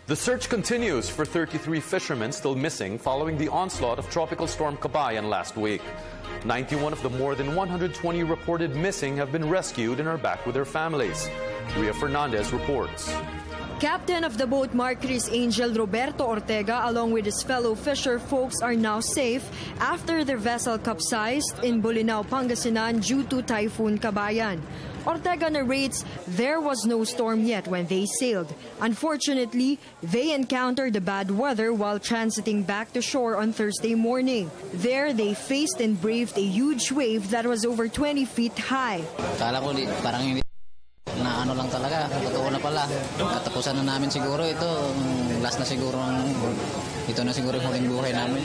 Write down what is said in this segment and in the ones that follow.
The search continues for 33 fishermen still missing following the onslaught of Tropical Storm Kabayan last week. 91 of the more than 120 reported missing have been rescued and are back with their families. Ria Fernandez reports. Captain of the boat Marquis Angel Roberto Ortega along with his fellow fisher folks are now safe after their vessel capsized in Bolinao, Pangasinan due to Typhoon Kabayan. Ortega narrates there was no storm yet when they sailed. Unfortunately, they encountered the bad weather while transiting back to shore on Thursday morning. There, they faced and braved a huge wave that was over 20 feet high. Kala ko parang hindi na ano lang talaga, totoo na pala. Katapusan na namin siguro ito, last na siguro, ito na siguro yung huling buhay namin.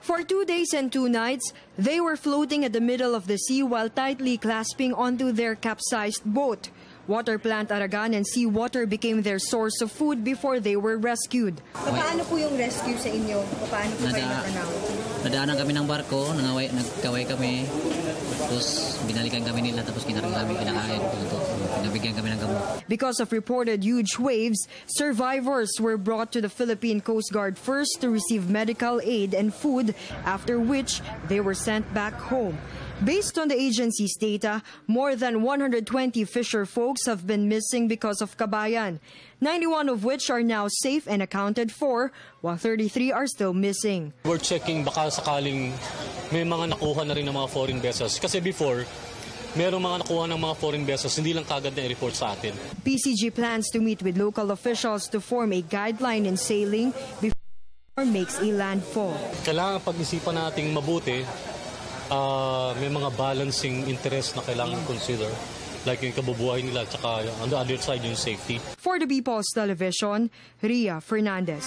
For 2 days and 2 nights, they were floating at the middle of the sea while tightly clasping onto their capsized boat. Water plant Aragan and seawater became their source of food before they were rescued. Paano po yung rescue sa inyo? Paano po kayo nakanaw? Nadaanan kami ng barko, nagkaway kami, tapos binalikan kami nila, tapos kinakain, pinabigyan kami ng gamot. Because of reported huge waves, survivors were brought to the Philippine Coast Guard first to receive medical aid and food, after which they were sent back home. Based on the agency's data, more than 120 fisher folks have been missing because of Kabayan, 91 of which are now safe and accounted for, while 33 are still missing. We're checking baka sakaling may mga nakuha na rin ng mga foreign vessels. Kasi before, merong mga nakuha ng mga foreign vessels, hindi lang kagad na i-report sa atin. PCG plans to meet with local officials to form a guideline in sailing before makes a landfall. Kailangan pag-isipan nating mabuti. May mga balancing interest na kailangan consider, like yung kabubuhay nila at saka on the other side yung safety. For the People's Television, Ria Fernandez.